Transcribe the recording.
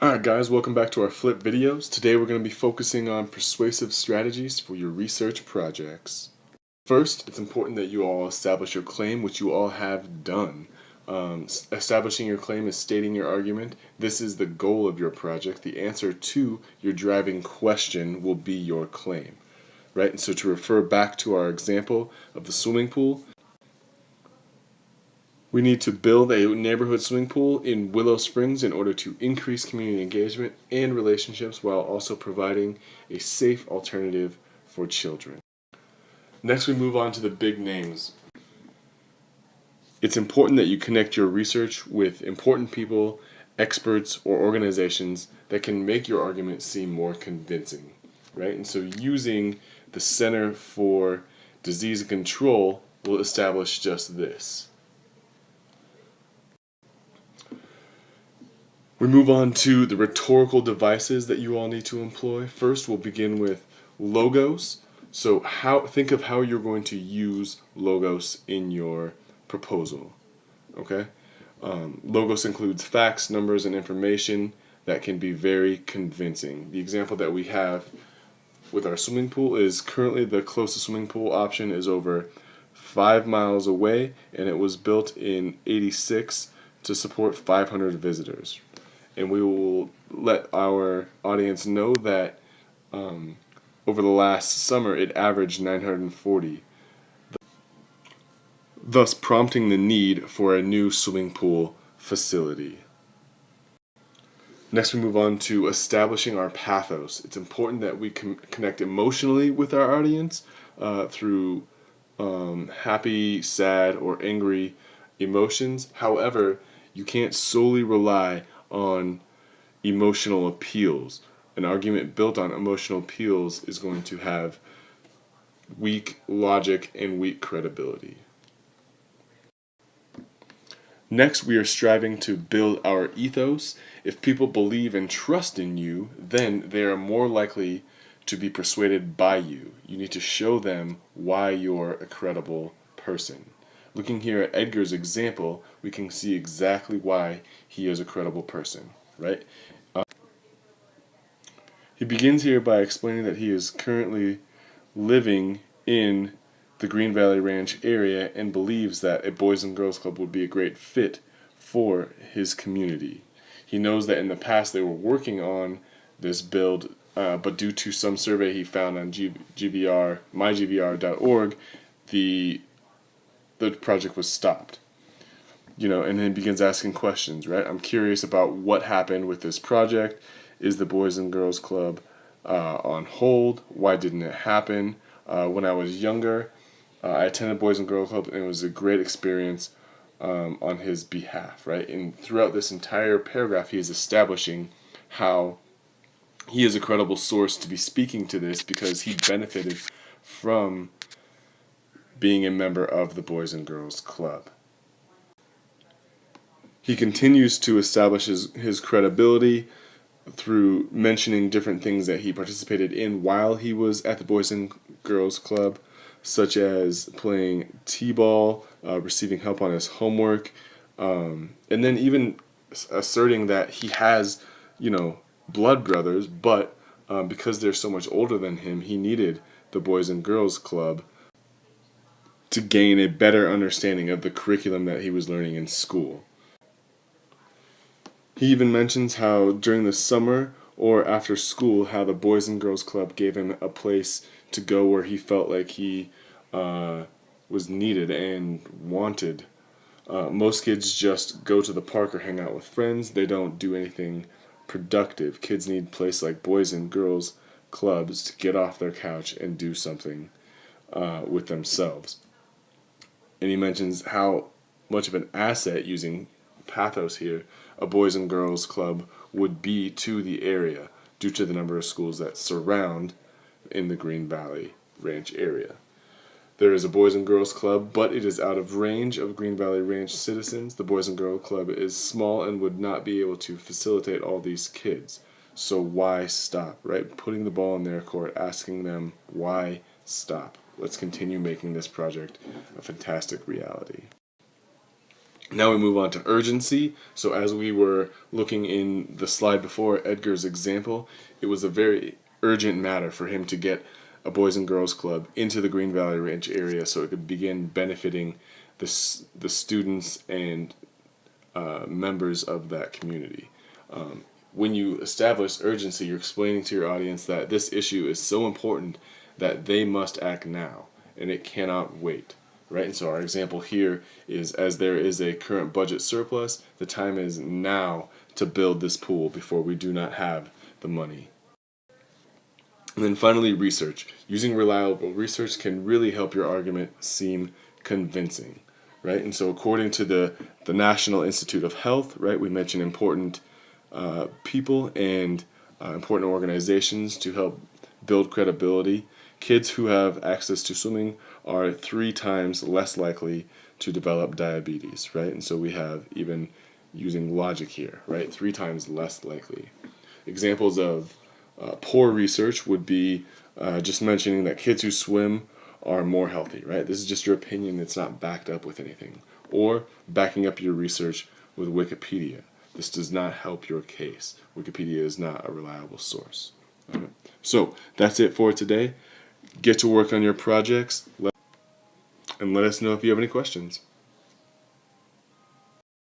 Alright guys, welcome back to our flip videos. Today we're going to be focusing on persuasive strategies for your research projects. First, it's important that you all establish your claim, which you all have done. Establishing your claim is stating your argument. This is the goal of your project. The answer to your driving question will be your claim. Right? And so to refer back to our example of the swimming pool, we need to build a neighborhood swimming pool in Willow Springs in order to increase community engagement and relationships while also providing a safe alternative for children. Next, we move on to the big names. It's important that you connect your research with important people, experts, or organizations that can make your argument seem more convincing, right? And so using the Center for Disease Control will establish just this. We move on to the rhetorical devices that you all need to employ. First, we'll begin with logos. So think of how you're going to use logos in your proposal. Okay? Logos includes facts, numbers, and information that can be very convincing. The example that we have with our swimming pool is currently the closest swimming pool option is over 5 miles away, and it was built in '86 to support 500 visitors. And we will let our audience know that over the last summer it averaged 940, thus prompting the need for a new swimming pool facility. Next, we move on to establishing our pathos. It's important that we connect emotionally with our audience through happy, sad, or angry emotions. However, you can't solely rely on emotional appeals. An argument built on emotional appeals is going to have weak logic and weak credibility. Next, we are striving to build our ethos. If people believe and trust in you, then they are more likely to be persuaded by you. You need to show them why you're a credible person. Looking here at Edgar's example, we can see exactly why he is a credible person, right? He begins here by explaining that he is currently living in the Green Valley Ranch area and believes that a Boys and Girls Club would be a great fit for his community. He knows that in the past they were working on this build, but due to some survey he found on mygvr.org, the project was stopped. And then he begins asking questions, right? I'm curious about what happened with this project. Is the Boys and Girls Club on hold? Why didn't it happen? When I was younger, I attended Boys and Girls Club, and it was a great experience on his behalf, right? And throughout this entire paragraph, he is establishing how he is a credible source to be speaking to this because he benefited from being a member of the Boys and Girls Club. He continues to establish his credibility through mentioning different things that he participated in while he was at the Boys and Girls Club, such as playing t-ball, receiving help on his homework, and then even asserting that he has, blood brothers, but because they're so much older than him, he needed the Boys and Girls Club to gain a better understanding of the curriculum that he was learning in school. He even mentions how during the summer or after school, how the Boys and Girls Club gave him a place to go where he felt like he was needed and wanted. Most kids just go to the park or hang out with friends. They don't do anything productive. Kids need places like Boys and Girls Clubs to get off their couch and do something with themselves. And he mentions how much of an asset, using pathos here, a Boys and Girls Club would be to the area due to the number of schools that surround in the Green Valley Ranch area. There is a Boys and Girls Club, but it is out of range of Green Valley Ranch citizens. The Boys and Girls Club is small and would not be able to facilitate all these kids. So why stop, right? Putting the ball in their court, asking them why stop. Let's continue making this project a fantastic reality. Now we move on to urgency. So as we were looking in the slide before, Edgar's example, it was a very urgent matter for him to get a Boys and Girls Club into the Green Valley Ranch area so it could begin benefiting the students and members of that community. When you establish urgency, you're explaining to your audience that this issue is so important that they must act now and it cannot wait. Right? And so our example here is, as there is a current budget surplus, the time is now to build this pool before we do not have the money. And then finally, research. Using reliable research can really help your argument seem convincing. Right? And so according to the National Institute of Health, right, we mentioned important people and important organizations to help build credibility. Kids who have access to swimming are 3 times less likely to develop diabetes, right? And so we have, even using logic here, right, 3 times less likely. Examples of poor research would be just mentioning that kids who swim are more healthy, right? This is just your opinion, it's not backed up with anything. Or backing up your research with Wikipedia. This does not help your case. Wikipedia is not a reliable source. Right? So that's it for today. Get to work on your projects and let us know if you have any questions.